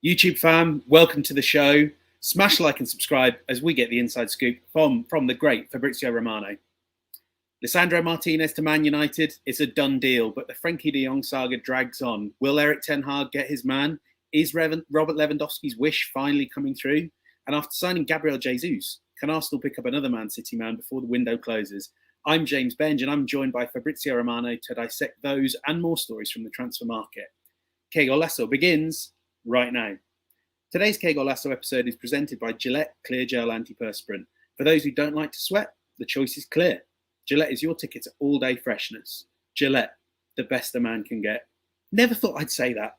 YouTube fam, welcome to the show. Smash like and subscribe as we get the inside scoop from the great Fabrizio Romano. Lisandro Martinez to Man United, it's a done deal, but the Frenkie De Jong saga drags on. Will Erik ten Hag get his man? Is Robert Lewandowski's wish finally coming through? And after signing Gabriel Jesus, can Arsenal pick up another Man City man before the window closes? I'm James Benge and I'm joined by Fabrizio Romano to dissect those and more stories from the transfer market. Qué Golazo begins right now. Today's Qué Golazo episode is presented by Gillette Clear Gel Antiperspirant. For those who don't like to sweat, the choice is clear. Gillette is your ticket to all-day freshness. Gillette, the best a man can get. Never thought I'd say that.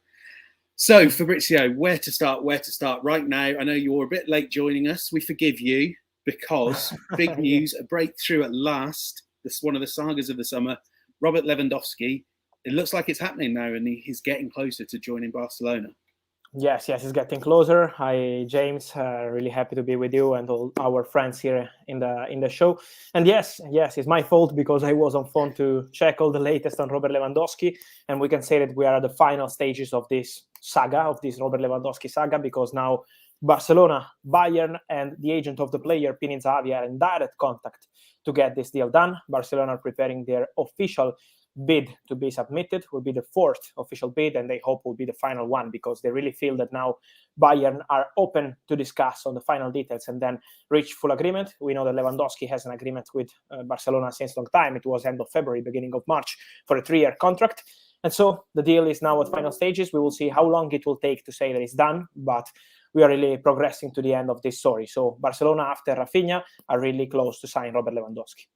So, Fabrizio, where to start right now? I know you're a bit late joining us. We forgive you because big news, a breakthrough at last. This is one of the sagas of the summer. Robert Lewandowski. It looks like it's happening now and he's getting closer to joining Barcelona. Yes, it's getting closer. Hi, James. Really happy to be with you and all our friends here in the show. And yes, it's my fault because I was on phone to check all the latest on Robert Lewandowski, and we can say that we are at the final stages of this saga, of this Robert Lewandowski saga, because now Barcelona, Bayern, and the agent of the player, Pini Zahavi, are in direct contact to get this deal done. Barcelona are preparing their official bid to be submitted. Will be the fourth official bid, and they hope will be the final one because they really feel that now Bayern are open to discuss on the final details and then reach full agreement. We know that Lewandowski has an agreement with Barcelona since long time. It was end of February, beginning of March for a 3-year contract. And so the deal is now at final stages. We will see how long it will take to say that it's done, but we are really progressing to the end of this story. So Barcelona, after Rafinha, are really close to sign Robert Lewandowski.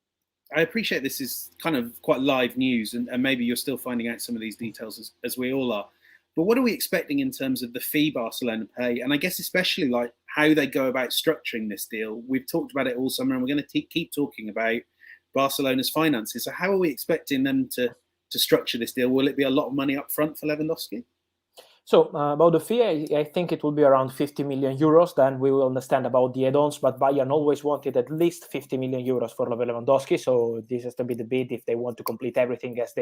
I appreciate this is kind of quite live news, and maybe you're still finding out some of these details as we all are. But what are we expecting in terms of the fee Barcelona pay? And I guess especially like how they go about structuring this deal. We've talked about it all summer, and we're going to keep talking about Barcelona's finances. So how are we expecting them to structure this deal? Will it be a lot of money up front for Lewandowski? So about the fee, I think it will be around 50 million euros. Then we will understand about the add-ons. But Bayern always wanted at least 50 million euros for Robert Lewandowski. So this has to be the bid if they want to complete everything as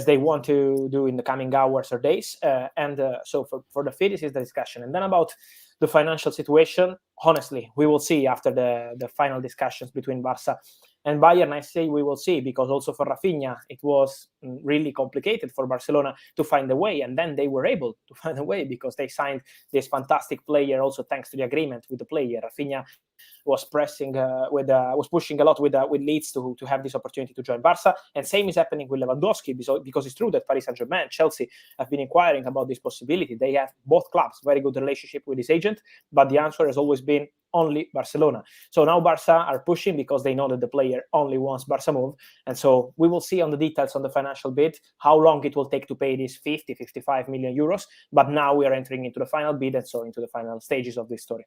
they want to do in the coming hours or days. So for the fee, this is the discussion. And then about the financial situation, honestly, we will see after the final discussions between Barca and Bayern. I say we will see, because also for Rafinha, it was really complicated for Barcelona to find a way. And then they were able to find a way because they signed this fantastic player also thanks to the agreement with the player. Rafinha was pushing a lot with Leeds to have this opportunity to join Barca. And same is happening with Lewandowski, because it's true that Paris Saint-Germain and Chelsea have been inquiring about this possibility. They have, both clubs, very good relationship with his agent, but the answer has always been only Barcelona. So now Barca are pushing because they know that the player only wants Barca move. And so we will see on the details on the financial bid how long it will take to pay these 55 million euros. But now we are entering into the final bid and so into the final stages of this story.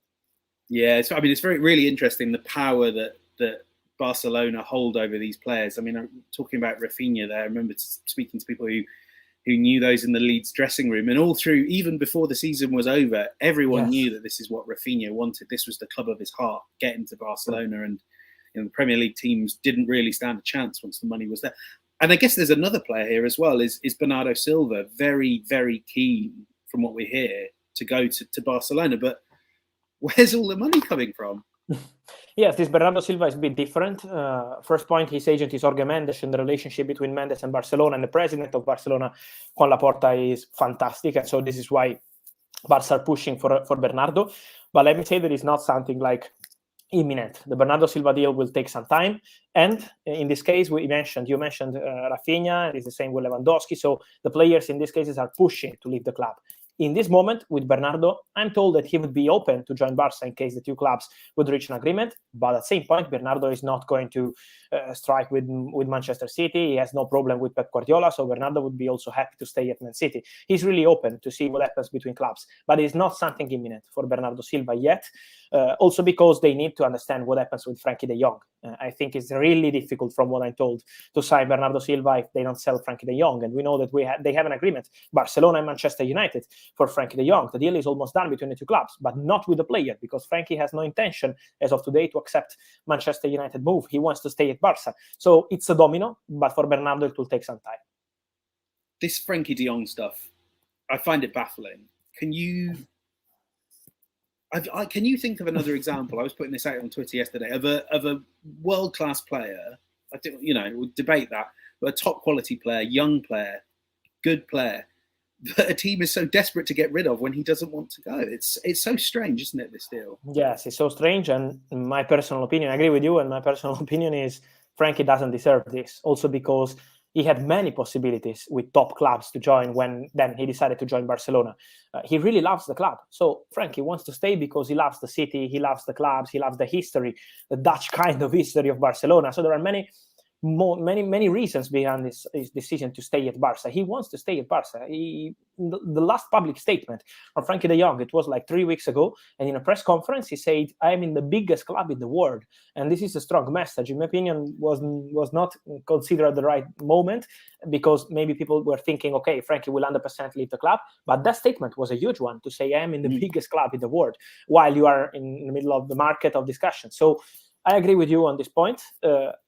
Yeah, so I mean, it's really interesting the power that Barcelona hold over these players. I mean, I'm talking about Rafinha there. I remember speaking to people who knew those in the Leeds dressing room, and all through, even before the season was over, everyone knew that this is what Rafinha wanted. This was the club of his heart, getting to Barcelona, and the Premier League teams didn't really stand a chance once the money was there. And I guess there's another player here as well, is Bernardo Silva, very, very keen, from what we hear, to go to Barcelona. But where's all the money coming from? Yes, this Bernardo Silva is a bit different. First point, his agent is Jorge Mendes, and the relationship between Mendes and Barcelona and the president of Barcelona, Juan Laporta, is fantastic. And so this is why Barca are pushing for Bernardo. But let me say that it's not something like imminent. The Bernardo Silva deal will take some time. And in this case, you mentioned Rafinha. It's the same with Lewandowski. So the players in these cases are pushing to leave the club. In this moment, with Bernardo, I'm told that he would be open to join Barca in case the two clubs would reach an agreement. But at the same point, Bernardo is not going to strike with Manchester City. He has no problem with Pep Guardiola, so Bernardo would be also happy to stay at Man City. He's really open to see what happens between clubs. But it's not something imminent for Bernardo Silva yet. Also because they need to understand what happens with Frenkie De Jong. I think it's really difficult, from what I'm told, to sign Bernardo Silva if they don't sell Frenkie De Jong. And we know that they have an agreement, Barcelona and Manchester United, for Frenkie De Jong. The deal is almost done between the two clubs, but not with the player, because Frenkie has no intention as of today to accept Manchester United move. He wants to stay at Barca. So it's a domino, but for Bernardo it will take some time. This Frenkie De Jong stuff, I find it baffling. Can you Can you think of another example? I was putting this out on Twitter yesterday of a world-class player. I think, we'll debate that, but a top quality player, young player, good player, that a team is so desperate to get rid of when he doesn't want to go. It's so strange, isn't it, this deal? Yes, it's so strange. And my personal opinion, I agree with you. And my personal opinion is Frenkie doesn't deserve this. Also because he had many possibilities with top clubs to join when then he decided to join Barcelona. He really loves the club. So Frenkie wants to stay because he loves the city, he loves the clubs, he loves the history, the Dutch kind of history of Barcelona. So there are many reasons behind his decision to stay at Barca. He wants to stay at Barca. The last public statement from Frenkie De Jong, it was like 3 weeks ago, and in a press conference he said, "I am in the biggest club in the world," and this is a strong message. In my opinion, was not considered at the right moment, because maybe people were thinking, okay, Frenkie will 100% leave the club, but that statement was a huge one, to say, "I am in the biggest club in the world," while you are in the middle of the market of discussion. So I agree with you on this point.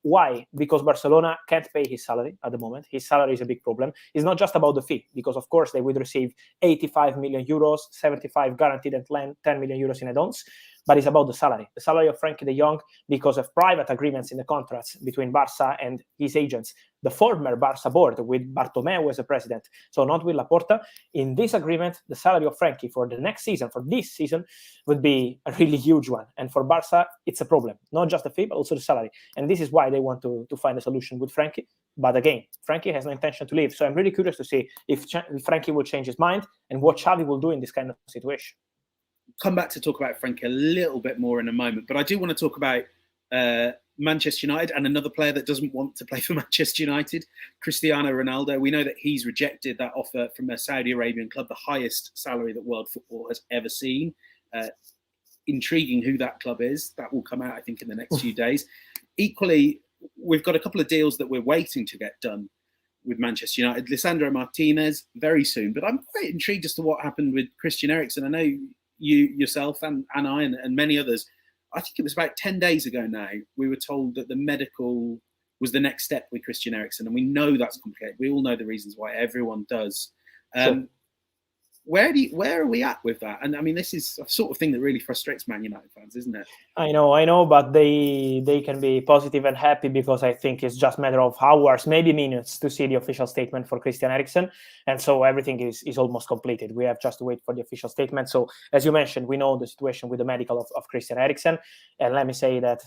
Why? Because Barcelona can't pay his salary at the moment. His salary is a big problem. It's not just about the fee, because of course they would receive 85 million euros, 75 guaranteed and 10 million euros in add-ons. But it's about the salary of Frenkie De Jong, because of private agreements in the contracts between Barca and his agents. The former Barca board, with Bartomeu as a president, so not with Laporta. In this agreement, the salary of Frenkie for the next season, for this season, would be a really huge one. And for Barca, it's a problem. Not just the fee, but also the salary. And this is why they want to find a solution with Frenkie. But again, Frenkie has no intention to leave. So I'm really curious to see if Frenkie will change his mind and what Xavi will do in this kind of situation. Come back to talk about Frenkie a little bit more in a moment, but I do want to talk about Manchester United and another player that doesn't want to play for Manchester United, Cristiano Ronaldo. We know that he's rejected that offer from a Saudi Arabian club, the highest salary that world football has ever seen. Intriguing who that club is. That will come out, I think, in the next few days. Equally, we've got a couple of deals that we're waiting to get done with Manchester United. Lisandro Martinez very soon, but I'm quite intrigued as to what happened with Christian Eriksen. I know you yourself and I and many others, I think it was about 10 days ago now, we were told that the medical was the next step with Christian Eriksen, and we know that's complicated. We all know the reasons why. Everyone does. Sure. Where are we at with that? And I mean, this is a sort of thing that really frustrates Man United fans, isn't it? I know, but they can be positive and happy, because I think it's just a matter of hours, maybe minutes, to see the official statement for Christian Eriksen. And so everything is almost completed. We have just to wait for the official statement. So as you mentioned, we know the situation with the medical of Christian Eriksen. And let me say that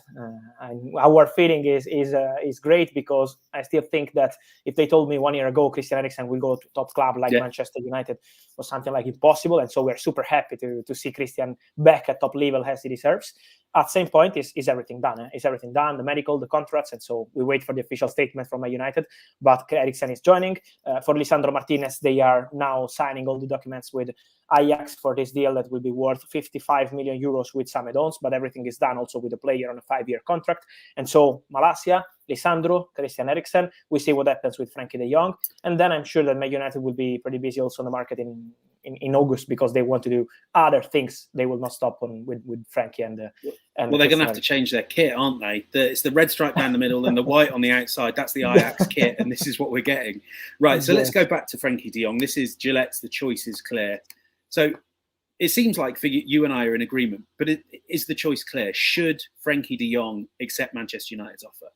our feeling is great, because I still think that if they told me 1 year ago Christian Eriksen will go to top club like Manchester United, or something like impossible. And so we're super happy to see Christian back at top level as he deserves. At the same point, is everything done? Is everything done? The medical, the contracts, and so we wait for the official statement from Man United. But Eriksen is joining. For Lisandro Martinez, they are now signing all the documents with Ajax for this deal that will be worth 55 million euros with some add-ons, but everything is done also with the player on a 5-year contract. And so Malacia, Lisandro, Christian Eriksen, we see what happens with Frenkie De Jong. And then I'm sure that Man United will be pretty busy also on the market in August, because they want to do other things. They will not stop with Frenkie and well, they're going to have to change their kit, aren't they? It's the red stripe down the middle and the white on the outside. That's the Ajax kit, and this is what we're getting. Right, so let's go back to Frenkie De Jong. This is Gillette's The Choice is Clear. So it seems like for you and I are in agreement, but is the choice clear? Should Frenkie De Jong accept Manchester United's offer?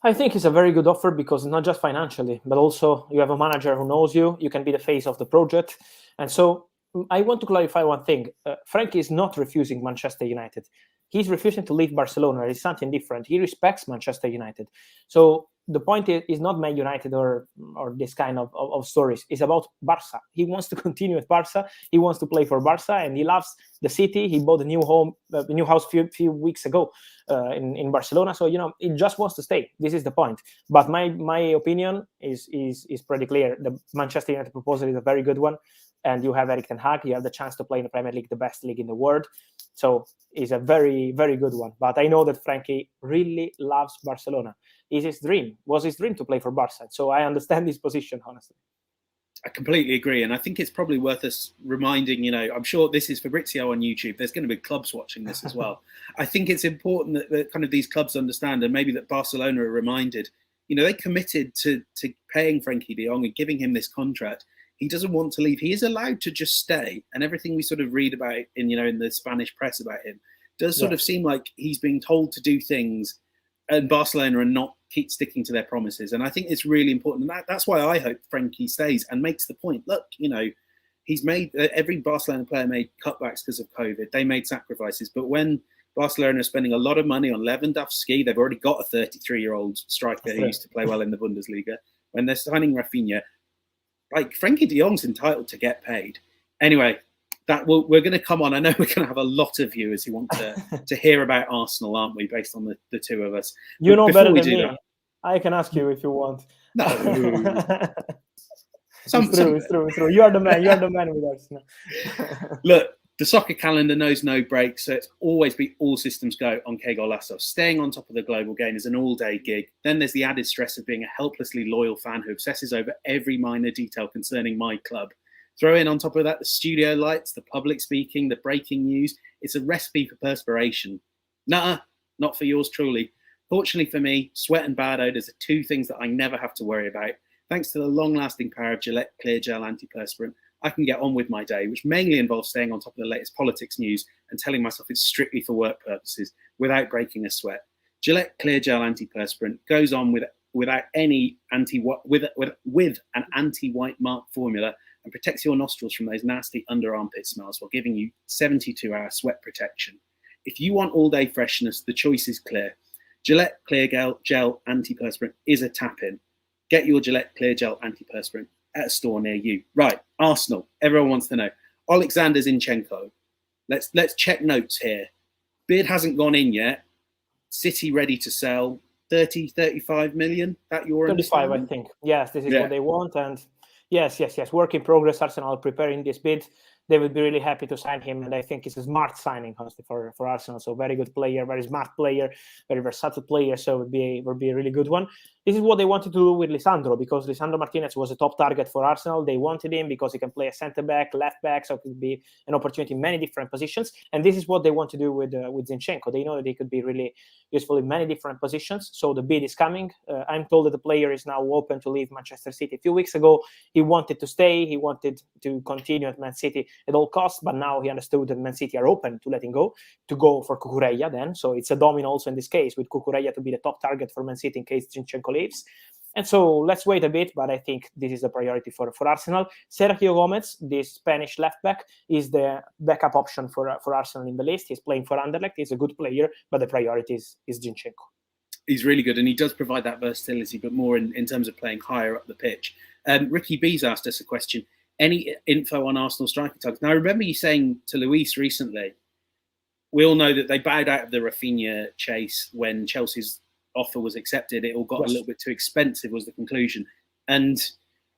I think it's a very good offer, because not just financially, but also you have a manager who knows you. You can be the face of the project. And so I want to clarify one thing. Frenkie is not refusing Manchester United. He's refusing to leave Barcelona. It's something different. He respects Manchester United. So the point is not Man United or this kind of stories. It's about Barca. He wants to continue at Barca. He wants to play for Barca, and he loves the city. He bought a new house few weeks ago in Barcelona. So he just wants to stay. This is the point. But my opinion is pretty clear. The Manchester United proposal is a very good one, and you have Erik ten Hag. You have the chance to play in the Premier League, the best league in the world. So it's a very, very good one. But I know that Frenkie really loves Barcelona. Was his dream to play for Barca. So I understand his position, honestly. I completely agree. And I think it's probably worth us reminding, I'm sure this is Fabrizio on YouTube. There's going to be clubs watching this as well. I think it's important that kind of these clubs understand, and maybe that Barcelona are reminded, they committed to paying Frenkie De Jong and giving him this contract. he doesn't want to leave. He is allowed to just stay, and everything we sort of read about in the Spanish press about him does sort of seem like he's being told to do things, and Barcelona are not keep sticking to their promises. And I think it's really important. And that's why I hope Frenkie stays and makes the point. Look, he's made every Barcelona player made cutbacks because of COVID. They made sacrifices, but when Barcelona are spending a lot of money on Lewandowski, they've already got a 33-year-old striker who used to play well in the Bundesliga. When they're signing Rafinha, like Frenkie De Jong's entitled to get paid. Anyway, we're going to come on. I know we're going to have a lot of viewers who want to hear about Arsenal, aren't we? Based on the two of us, you know better than me. I can ask you if you want. No, it's true. You are the man. You are the man with Arsenal. Look, the soccer calendar knows no breaks, so it's always be all systems go on Qué Golazo. Staying on top of the global game is an all-day gig. Then there's the added stress of being a helplessly loyal fan who obsesses over every minor detail concerning my club. Throw in on top of that the studio lights, the public speaking, the breaking news. It's a recipe for perspiration. Nuh-uh, not for yours truly. Fortunately for me, sweat and bad odours are two things that I never have to worry about. Thanks to the long-lasting power of Gillette Clear Gel Antiperspirant, I can get on with my day, which mainly involves staying on top of the latest politics news and telling myself it's strictly for work purposes without breaking a sweat. Gillette Clear Gel Antiperspirant goes on without any with an anti-white mark formula and protects your nostrils from those nasty under armpit smells while giving you 72-hour sweat protection. If you want all-day freshness, the choice is clear. Gillette Clear Gel Antiperspirant is a tap-in. Get your Gillette Clear Gel Antiperspirant at a store near you. Right, Arsenal. Everyone wants to know. Oleksandr Zinchenko. Let's check notes here. Bid hasn't gone in yet. City ready to sell. 30, 35 million? That your 35, I think. Yes, this is what they want. And yes. Work in progress. Arsenal preparing this bid. They would be really happy to sign him, and I think it's a smart signing, honestly, for Arsenal. So very good player, very smart player, very versatile player. So it would be a really good one. This is what they wanted to do with Lisandro, because Lisandro Martinez was a top target for Arsenal. They wanted him because he can play a centre back, left back, so it could be an opportunity in many different positions. And this is what they want to do with Zinchenko. They know that he could be really useful in many different positions. So the bid is coming. I'm told that the player is now open to leave Manchester City. A few weeks ago, he wanted to stay. He wanted to continue at Man City at all costs, but now he understood that Man City are open to letting go, to go for Cucurella then. So it's a domino also in this case, with Cucurella to be the top target for Man City in case Zinchenko leaves. And so let's wait a bit, but I think this is a priority for Arsenal. Sergio Gomez, this Spanish left back, is the backup option for Arsenal in the list. He's playing for Anderlecht. He's a good player, but the priority is Zinchenko. He's really good, and he does provide that versatility, but more in terms of playing higher up the pitch. Ricky B's asked us a question. Any info on Arsenal striker targets? Now, I remember you saying to Luis recently, we all know that they bowed out of the Rafinha chase when Chelsea's offer was accepted. It all got a little bit too expensive, was the conclusion. And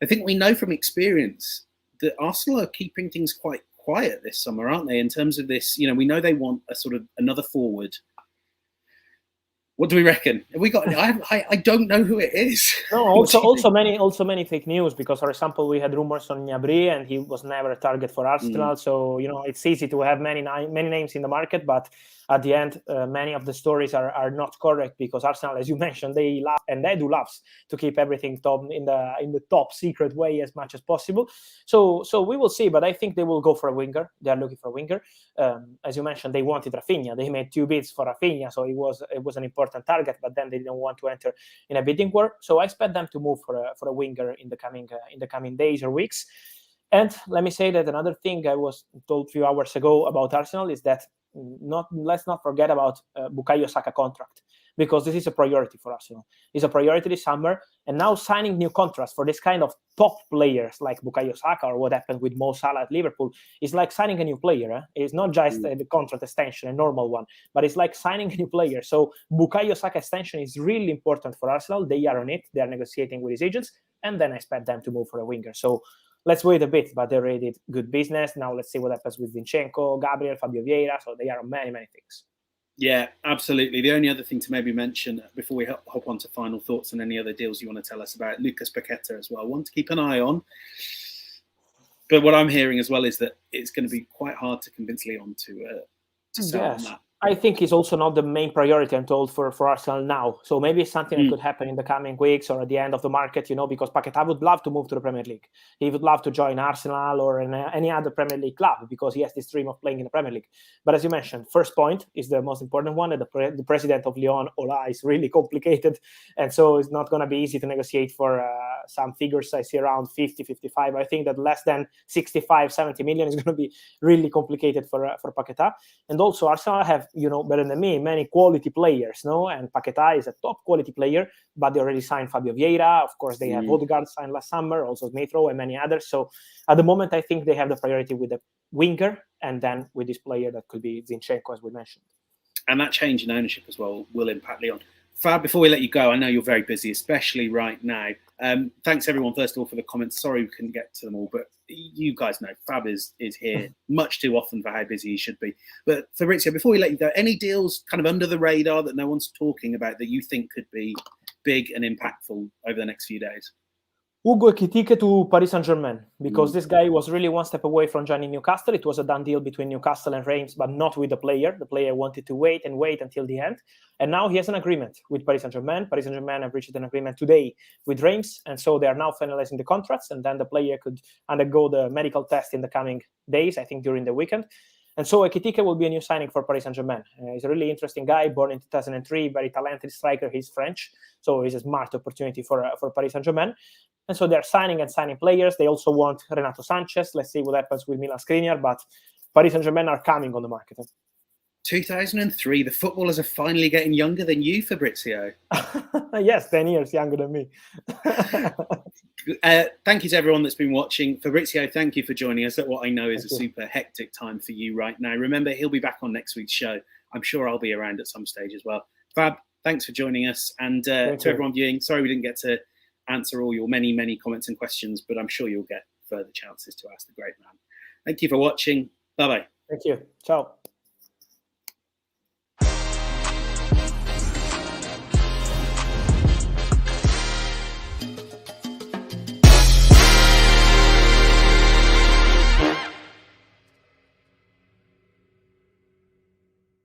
I think we know from experience that Arsenal are keeping things quite quiet this summer, aren't they? In terms of this, we know they want a sort of another forward. What do we reckon? Have we got? I don't know who it is. No, also many fake news, because, for example, we had rumors on Gnabry and he was never a target for Arsenal. So it's easy to have many names in the market, but at the end, many of the stories are not correct, because Arsenal, as you mentioned, they love, and they do loves to keep everything top in the top secret way as much as possible. So we will see, but I think they will go for a winger. They are looking for a winger. As you mentioned, they wanted Rafinha. They made 2 bids for Rafinha, so it was an important target. But then they didn't want to enter in a bidding war. So I expect them to move for a winger in the coming days or weeks. And let me say that another thing I was told a few hours ago about Arsenal is that let's not forget about Bukayo Saka contract, because this is a priority for Arsenal. It's a priority this summer, and now signing new contracts for this kind of top players like Bukayo Saka, or what happened with Mo Salah at Liverpool, is like signing a new player. It's not just the contract extension, a normal one, but it's like signing a new player. So Bukayo Saka extension is really important for Arsenal. They are on it. They are negotiating with his agents, and then I expect them to move for a winger. So let's wait a bit, but they already did good business. Now let's see what happens with Zinchenko, Gabriel, Fabio Vieira. So they are on many things. Yeah, absolutely. The only other thing to maybe mention before we hop on to final thoughts and any other deals you want to tell us about, Lucas Paqueta as well. One to keep an eye on. But what I'm hearing as well is that it's going to be quite hard to convince Leon to sell on that. I think he's also not the main priority, I'm told, for Arsenal now. So maybe it's something that could happen in the coming weeks or at the end of the market, because Paquetá would love to move to the Premier League. He would love to join Arsenal or any other Premier League club because he has this dream of playing in the Premier League. But as you mentioned, first point is the most important one. And the president of Lyon, Ola, is really complicated. And so it's not going to be easy to negotiate for some figures I see around 50, 55. I think that less than 65, 70 million is going to be really complicated for Paquetá. And also Arsenal have, better than me, many quality players, and Paquetá is a top quality player, but they already signed Fabio Vieira. Of course, they have Odegaard signed last summer, also Smith Rowe and many others. So at the moment, I think they have the priority with the winger and then with this player that could be Zinchenko, as we mentioned. And that change in ownership as well will impact Lyon. Fab, before we let you go, I know you're very busy, especially right now. Thanks everyone, first of all, for the comments. Sorry we couldn't get to them all, but you guys know Fab is here much too often for how busy he should be. But Fabrizio, before we let you go, any deals kind of under the radar that no one's talking about that you think could be big and impactful over the next few days? Hugo Ekitike to Paris Saint-Germain, because this guy was really one step away from joining Newcastle. It was a done deal between Newcastle and Reims, but not with the player. The player wanted to wait until the end. And now he has an agreement with Paris Saint-Germain. Paris Saint-Germain have reached an agreement today with Reims. And so they are now finalizing the contracts. And then the player could undergo the medical test in the coming days, I think during the weekend. And so Ekitike will be a new signing for Paris Saint-Germain. He's a really interesting guy, born in 2003, very talented striker. He's French, so it's a smart opportunity for Paris Saint-Germain. And so they're signing players. They also want Renato Sanchez. Let's see what happens with Milan Skriniar, but Paris Saint-Germain are coming on the market. 2003, the footballers are finally getting younger than you, Fabrizio. Yes, 10 years younger than me. Thank you to everyone that's been watching. Fabrizio, thank you for joining us at what I know is a super hectic time for you right now. Remember, he'll be back on next week's show. I'm sure I'll be around at some stage as well. Fab, thanks for joining us. And to everyone viewing, sorry we didn't get to answer all your many, many comments and questions, but I'm sure you'll get further chances to ask the great man. Thank you for watching. Bye-bye. Thank you. Ciao.